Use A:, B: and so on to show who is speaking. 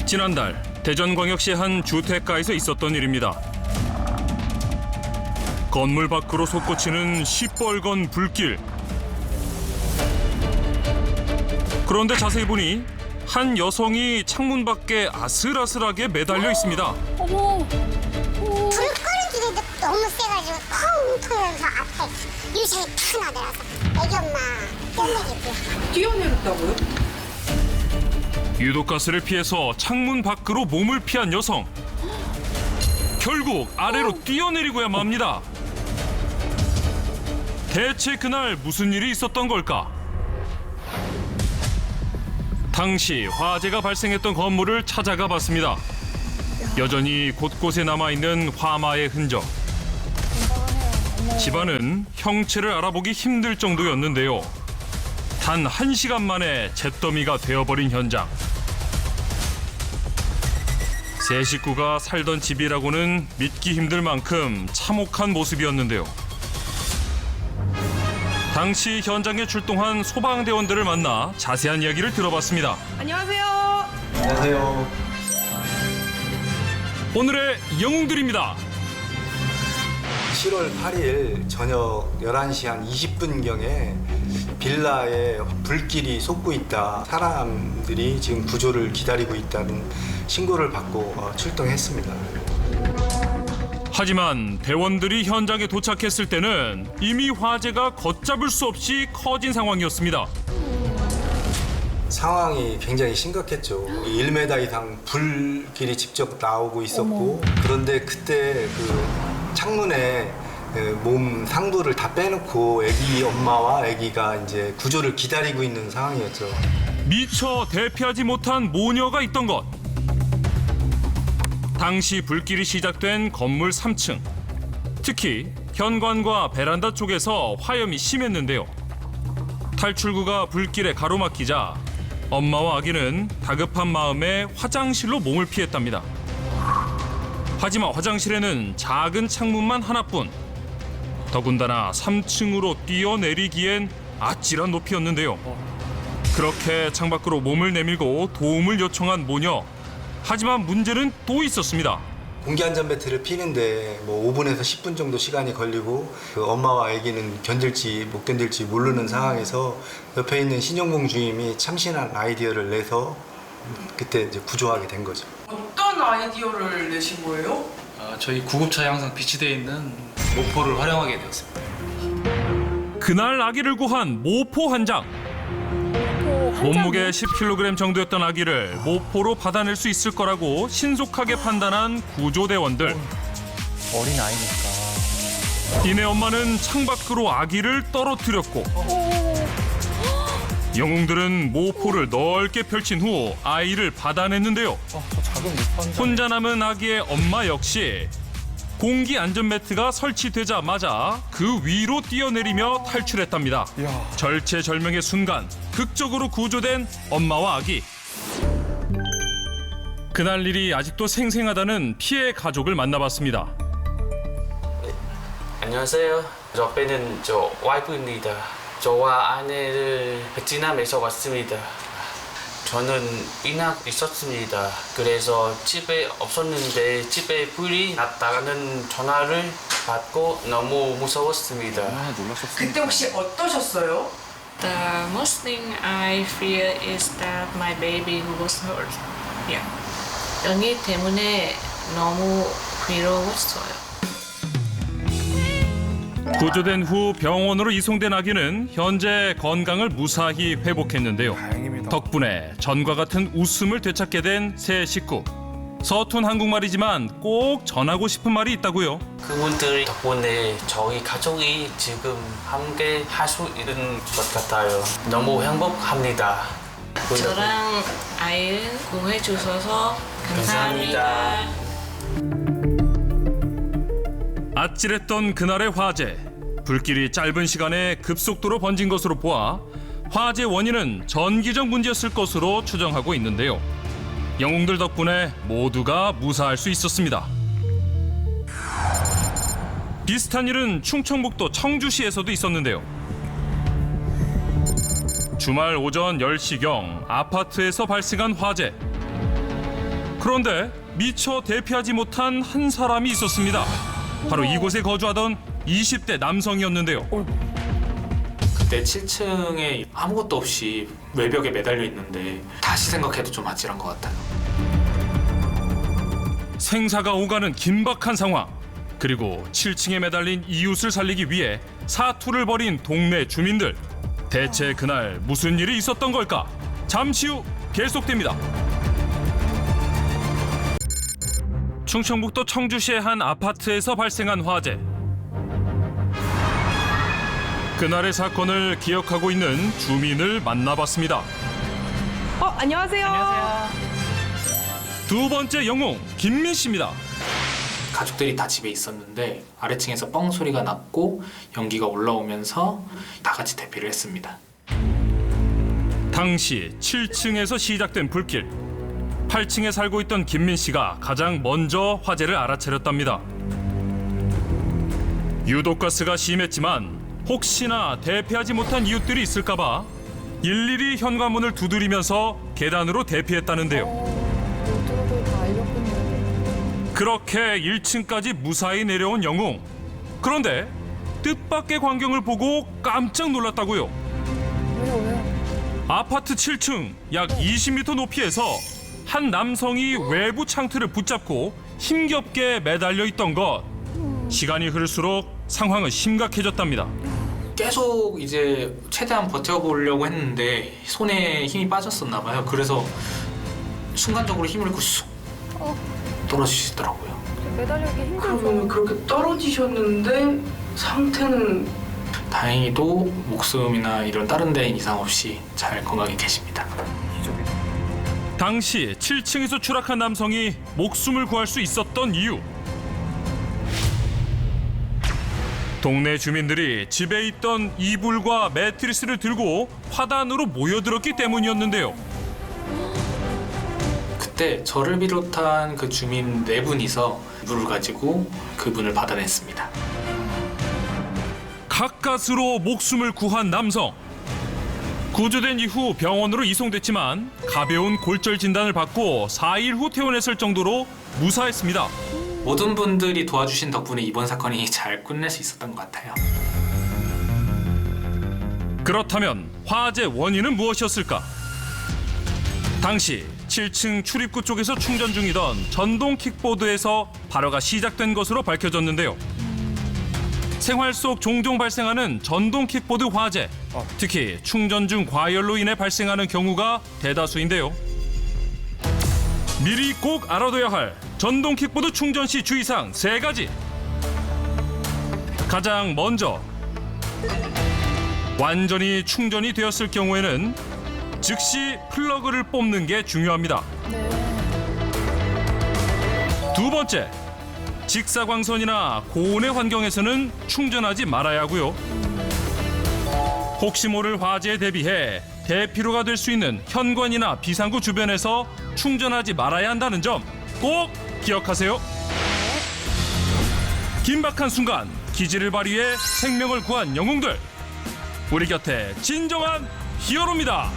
A: 지난달 대전광역시 한 주택가에서 있었던 일입니다. 건물 밖으로 솟구치는 시뻘건 불길. 그런데 자세히 보니 한 여성이 창문 밖에 아슬아슬하게 매달려 있습니다.
B: 어머.
C: 불 끄는 길에도 너무 세가지고 펑 터면서 앞에 유세이 탁 나들어서 애기 엄마 뛰어내리고요.
B: 뛰어내렸다고요?
A: 유독가스를 피해서 창문 밖으로 몸을 피한 여성. 결국 아래로 뛰어내리고야 맙니다. 대체 그날 무슨 일이 있었던 걸까? 당시 화재가 발생했던 건물을 찾아가 봤습니다. 여전히 곳곳에 남아있는 화마의 흔적. 집안은 형체를 알아보기 힘들 정도였는데요. 단 1시간 만에 잿더미가 되어버린 현장. 세 식구가 살던 집이라고는 믿기 힘들 만큼 참혹한 모습이었는데요. 당시 현장에 출동한 소방대원들을 만나 자세한 이야기를 들어봤습니다.
B: 안녕하세요.
D: 안녕하세요.
A: 오늘의 영웅들입니다.
D: 7월 8일 저녁 11시 한 20분경에 빌라에 불길이 솟고 있다. 사람들이 지금 구조를 기다리고 있다는 신고를 받고 출동했습니다.
A: 하지만 대원들이 현장에 도착했을 때는 이미 화재가 걷잡을 수 없이 커진 상황이었습니다.
D: 상황이 굉장히 심각했죠. 1m 이상 불길이 직접 나오고 있었고, 그런데 그때 그 창문에 몸 상부를 다 빼놓고 아기 엄마와 아기가 이제 구조를 기다리고 있는 상황이었죠.
A: 미처 대피하지 못한 모녀가 있던 것. 당시 불길이 시작된 건물 3층. 특히 현관과 베란다 쪽에서 화염이 심했는데요. 탈출구가 불길에 가로막히자 엄마와 아기는 다급한 마음에 화장실로 몸을 피했답니다. 하지만 화장실에는 작은 창문만 하나뿐. 더군다나 3층으로 뛰어내리기엔 아찔한 높이였는데요. 그렇게 창밖으로 몸을 내밀고 도움을 요청한 모녀. 하지만 문제는 또 있었습니다.
D: 공기안전벨트를 피는데 뭐 5분에서 10분 정도 시간이 걸리고, 그 엄마와 아기는 견딜지 못 견딜지 모르는 상황에서 옆에 있는 신용공 주임이 참신한 아이디어를 내서 그때 이제 구조하게 된 거죠.
B: 어떤 아이디어를 내신 거예요?
E: 저희 구급차에 항상 비치되어 있는 모포를 활용하게 되었습니다.
A: 그날 아기를 구한 모포 한 장. 몸무게 10kg 정도였던 아기를 모포로 받아낼 수 있을 거라고 신속하게 판단한 구조대원들.
E: 어린 아이니까.
A: 이내 엄마는 창밖으로 아기를 떨어뜨렸고, 영웅들은 모포를 넓게 펼친 후 아이를 받아냈는데요.
E: 저 작은 모포
A: 혼자 남은 아기의 엄마 역시 공기 안전벨트가 설치되자마자 그 위로 뛰어내리며 탈출했답니다.
E: 이야.
A: 절체절명의 순간 극적으로 구조된 엄마와 아기. 그날 일이 아직도 생생하다는 피해 가족을 만나봤습니다.
F: 안녕하세요. 저 빼는 저 와이프입니다. 저와 아내를 베트남에서 왔습니다. 저는 인학 있었습니다. 그래서 집에 없었는데 집에 불이 났다는 전화를 받고 너무 무서웠습니다.
E: 놀랐었습니다.
B: 그때 혹시 어떠셨어요?
G: The most thing I fear is that my baby was hurt. Yeah. 연기 때문에 너무 괴로웠어요.
A: 구조된 후 병원으로 이송된 아기는 현재 건강을 무사히 회복했는데요.
E: 다행입니다.
A: 덕분에 전과 같은 웃음을 되찾게 된 새 식구. 서툰 한국말이지만 꼭 전하고 싶은 말이 있다고요.
F: 그분들 덕분에 저희 가족이 지금 함께 할 수 있는 것 같아요. 너무 행복합니다.
G: 저랑 아이를 구해주셔서 감사합니다.
A: 아찔했던 그날의 화재. 불길이 짧은 시간에 급속도로 번진 것으로 보아 화재 원인은 전기적 문제였을 것으로 추정하고 있는데요. 영웅들 덕분에 모두가 무사할 수 있었습니다. 비슷한 일은 충청북도 청주시에서도 있었는데요. 주말 오전 10시경 아파트에서 발생한 화재. 그런데 미처 대피하지 못한 한 사람이 있었습니다. 바로 이곳에 거주하던 20대 남성이었는데요.
E: 그때 7층에 아무것도 없이 외벽에 매달려 있는데 다시 생각해도 좀 아찔한 것 같아요.
A: 생사가 오가는 긴박한 상황. 그리고 7층에 매달린 이웃을 살리기 위해 사투를 벌인 동네 주민들. 대체 그날 무슨 일이 있었던 걸까? 잠시 후 계속됩니다. 충청북도 청주시의 한 아파트에서 발생한 화재. 그날의 사건을 기억하고 있는 주민을 만나봤습니다.
B: 안녕하세요.
A: 두 번째 영웅 김민 씨입니다.
E: 가족들이 다 집에 있었는데 아래층에서 뻥 소리가 났고 연기가 올라오면서 다 같이 대피를 했습니다.
A: 당시 7층에서 시작된 불길. 8층에 살고 있던 김민 씨가 가장 먼저 화재를 알아차렸답니다. 유독가스가 심했지만 혹시나 대피하지 못한 이웃들이 있을까봐 일일이 현관문을 두드리면서 계단으로 대피했다는데요. 그렇게 1층까지 무사히 내려온 영웅. 그런데 뜻밖의 광경을 보고 깜짝 놀랐다고요. 아파트 7층 약 20m 높이에서 한 남성이 외부 창틀을 붙잡고 힘겹게 매달려 있던 것. 시간이 흐를수록 상황은 심각해졌답니다.
E: 계속 이제 최대한 버텨보려고 했는데 손에 힘이 빠졌었나 봐요. 그래서 순간적으로 힘을 잃고 쑥 떨어지시더라고요.
B: 매달리기 힘들죠. 그러면 그렇게 떨어지셨는데 상태는
E: 다행히도 목숨이나 이런 다른 데엔 이상 없이 잘 건강히 계십니다.
A: 당시 7층에서 추락한 남성이 목숨을 구할 수 있었던 이유. 동네 주민들이 집에 있던 이불과 매트리스를 들고 화단으로 모여들었기 때문이었는데요.
E: 그때 저를 비롯한 그 주민 4분이서 물을 가지고 그분을 받아냈습니다.
A: 가까스로 목숨을 구한 남성. 구조된 이후 병원으로 이송됐지만 가벼운 골절 진단을 받고 4일 후 퇴원했을 정도로 무사했습니다.
E: 모든 분들이 도와주신 덕분에 이번 사건이 잘 끝낼 수 있었던 것 같아요.
A: 그렇다면 화재 원인은 무엇이었을까? 당시 7층 출입구 쪽에서 충전 중이던 전동 킥보드에서 발화가 시작된 것으로 밝혀졌는데요. 생활 속 종종 발생하는 전동 킥보드 화재. 특히 충전 중 과열로 인해 발생하는 경우가 대다수인데요. 미리 꼭 알아둬야 할 전동 킥보드 충전 시 주의사항 3가지. 가장 먼저, 완전히 충전이 되었을 경우에는 즉시 플러그를 뽑는 게 중요합니다. 두 번째, 직사광선이나 고온의 환경에서는 충전하지 말아야 하고요. 혹시 모를 화재에 대비해 대피로가 될 수 있는 현관이나 비상구 주변에서 충전하지 말아야 한다는 점 꼭 기억하세요. 긴박한 순간 기지를 발휘해 생명을 구한 영웅들. 우리 곁에 진정한 히어로입니다.